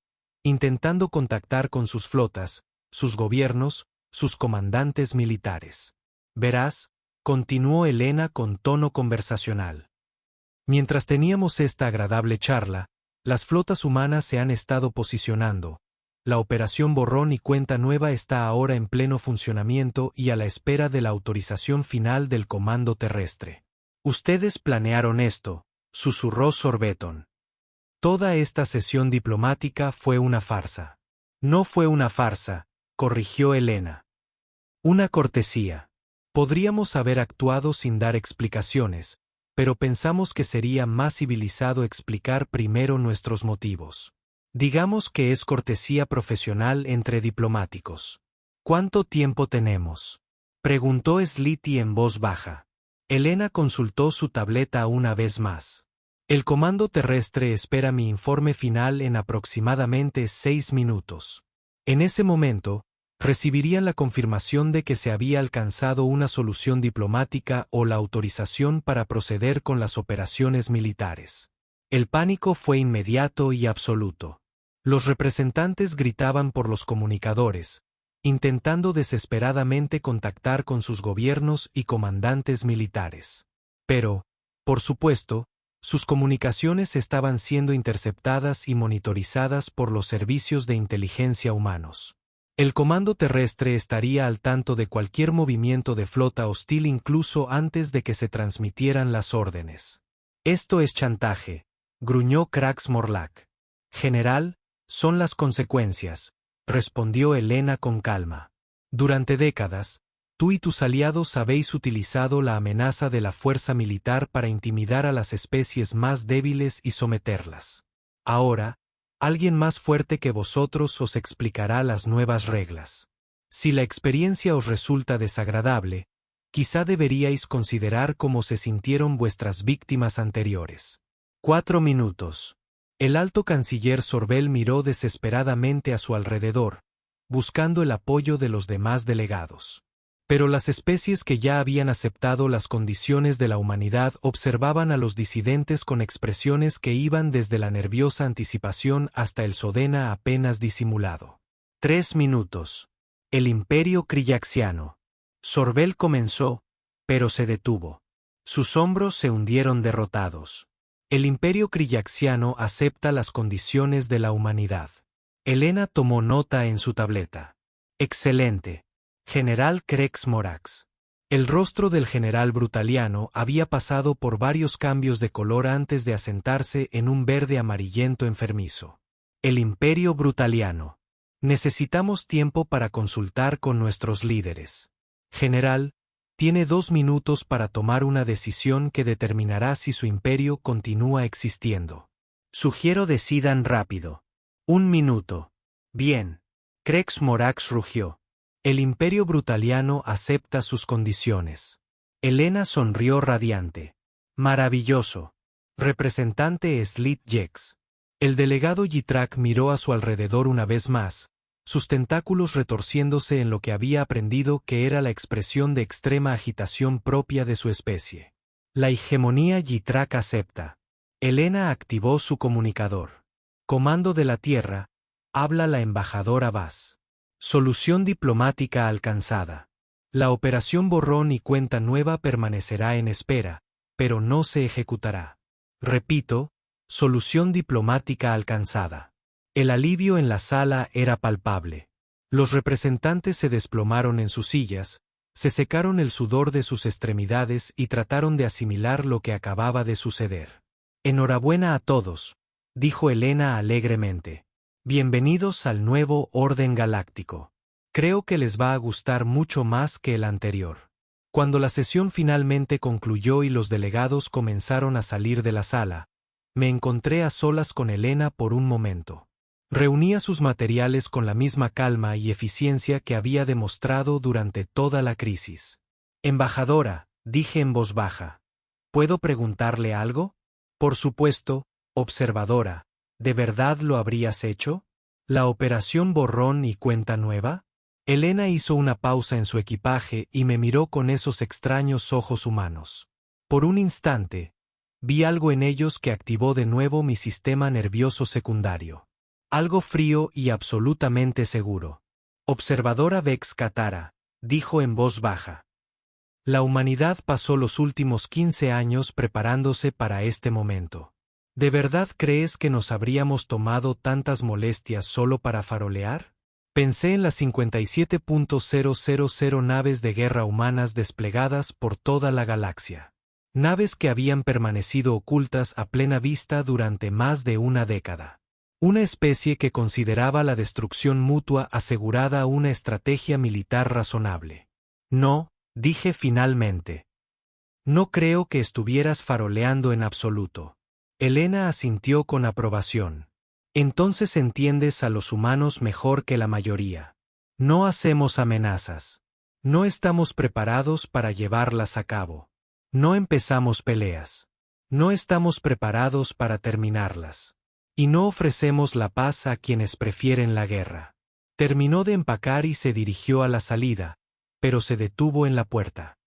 intentando contactar con sus flotas, sus gobiernos, sus comandantes militares. Verás, continuó Elena con tono conversacional. Mientras teníamos esta agradable charla, las flotas humanas se han estado posicionando. La operación Borrón y Cuenta Nueva está ahora en pleno funcionamiento y a la espera de la autorización final del Comando Terrestre. Ustedes planearon esto, susurró Sorbeton. Toda esta sesión diplomática fue una farsa. No fue una farsa, corrigió Elena. Una cortesía. Podríamos haber actuado sin dar explicaciones, pero pensamos que sería más civilizado explicar primero nuestros motivos. Digamos que es cortesía profesional entre diplomáticos. ¿Cuánto tiempo tenemos?, preguntó Slitty en voz baja. Elena consultó su tableta una vez más. El comando terrestre espera mi informe final en aproximadamente 6 minutos. En ese momento, recibirían la confirmación de que se había alcanzado una solución diplomática o la autorización para proceder con las operaciones militares. El pánico fue inmediato y absoluto. Los representantes gritaban por los comunicadores, intentando desesperadamente contactar con sus gobiernos y comandantes militares. Pero, por supuesto, sus comunicaciones estaban siendo interceptadas y monitorizadas por los servicios de inteligencia humanos. El comando terrestre estaría al tanto de cualquier movimiento de flota hostil incluso antes de que se transmitieran las órdenes. Esto es chantaje, gruñó Krax Morlach. General, son las consecuencias, respondió Elena con calma. Durante décadas, tú y tus aliados habéis utilizado la amenaza de la fuerza militar para intimidar a las especies más débiles y someterlas. Ahora, alguien más fuerte que vosotros os explicará las nuevas reglas. Si la experiencia os resulta desagradable, quizá deberíais considerar cómo se sintieron vuestras víctimas anteriores. 4 minutos. El alto canciller Sorvel miró desesperadamente a su alrededor, buscando el apoyo de los demás delegados. Pero las especies que ya habían aceptado las condiciones de la humanidad observaban a los disidentes con expresiones que iban desde la nerviosa anticipación hasta el sodena apenas disimulado. 3 minutos. El imperio kriyaxiano. Sorvel comenzó, pero se detuvo. Sus hombros se hundieron derrotados. El imperio kriyaxiano acepta las condiciones de la humanidad. Elena tomó nota en su tableta. Excelente. General Krex Morax. El rostro del general brutaliano había pasado por varios cambios de color antes de asentarse en un verde amarillento enfermizo. El imperio brutaliano. Necesitamos tiempo para consultar con nuestros líderes. General, tiene 2 minutos para tomar una decisión que determinará si su imperio continúa existiendo. Sugiero decidan rápido. 1 minuto. Bien. Krex Morax rugió. El imperio brutaliano acepta sus condiciones. Elena sonrió radiante. Maravilloso. Representante Slit Jex. El delegado Yitrak miró a su alrededor una vez más, sus tentáculos retorciéndose en lo que había aprendido que era la expresión de extrema agitación propia de su especie. La hegemonía Yitrak acepta. Elena activó su comunicador. Comando de la Tierra, habla la embajadora Vaz. Solución diplomática alcanzada. La operación borrón y cuenta nueva permanecerá en espera, pero no se ejecutará. Repito, solución diplomática alcanzada. El alivio en la sala era palpable. Los representantes se desplomaron en sus sillas, se secaron el sudor de sus extremidades y trataron de asimilar lo que acababa de suceder. Enhorabuena a todos, dijo Elena alegremente. Bienvenidos al nuevo orden galáctico. Creo que les va a gustar mucho más que el anterior. Cuando la sesión finalmente concluyó y los delegados comenzaron a salir de la sala, me encontré a solas con Elena por un momento. Reunía sus materiales con la misma calma y eficiencia que había demostrado durante toda la crisis. Embajadora, dije en voz baja, ¿puedo preguntarle algo? Por supuesto, observadora. ¿De verdad lo habrías hecho? ¿La operación borrón y cuenta nueva? Elena hizo una pausa en su equipaje y me miró con esos extraños ojos humanos. Por un instante, vi algo en ellos que activó de nuevo mi sistema nervioso secundario. Algo frío y absolutamente seguro. Observadora Vex Katara, dijo en voz baja. La humanidad pasó los últimos 15 años preparándose para este momento. ¿De verdad crees que nos habríamos tomado tantas molestias solo para farolear? Pensé en las 57.000 naves de guerra humanas desplegadas por toda la galaxia. Naves que habían permanecido ocultas a plena vista durante más de una década. Una especie que consideraba la destrucción mutua asegurada una estrategia militar razonable. No, dije finalmente. No creo que estuvieras faroleando en absoluto. Elena asintió con aprobación. Entonces entiendes a los humanos mejor que la mayoría. No hacemos amenazas. No estamos preparados para llevarlas a cabo. No empezamos peleas. No estamos preparados para terminarlas. Y no ofrecemos la paz a quienes prefieren la guerra. Terminó de empacar y se dirigió a la salida, pero se detuvo en la puerta.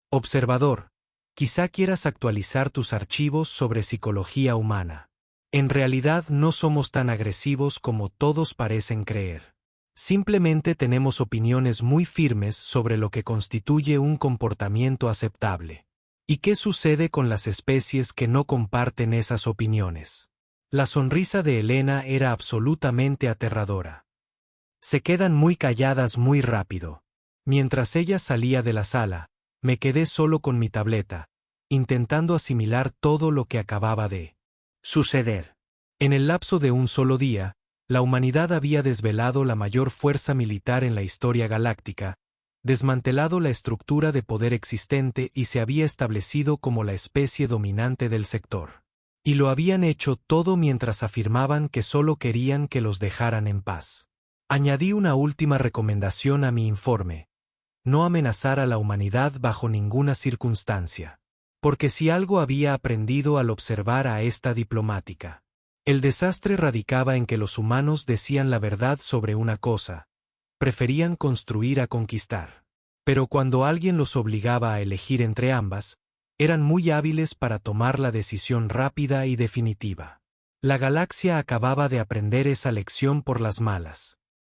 Observador, quizá quieras actualizar tus archivos sobre psicología humana. En realidad no somos tan agresivos como todos parecen creer. Simplemente tenemos opiniones muy firmes sobre lo que constituye un comportamiento aceptable. ¿Y qué sucede con las especies que no comparten esas opiniones? La sonrisa de Elena era absolutamente aterradora. Se quedan muy calladas muy rápido. Mientras ella salía de la sala, me quedé solo con mi tableta, intentando asimilar todo lo que acababa de suceder. En el lapso de un solo día, la humanidad había desvelado la mayor fuerza militar en la historia galáctica, desmantelado la estructura de poder existente y se había establecido como la especie dominante del sector. Y lo habían hecho todo mientras afirmaban que solo querían que los dejaran en paz. Añadí una última recomendación a mi informe: no amenazar a la humanidad bajo ninguna circunstancia. Porque si algo había aprendido al observar a esta diplomática, el desastre radicaba en que los humanos decían la verdad sobre una cosa, preferían construir a conquistar. Pero cuando alguien los obligaba a elegir entre ambas, eran muy hábiles para tomar la decisión rápida y definitiva. La galaxia acababa de aprender esa lección por las malas.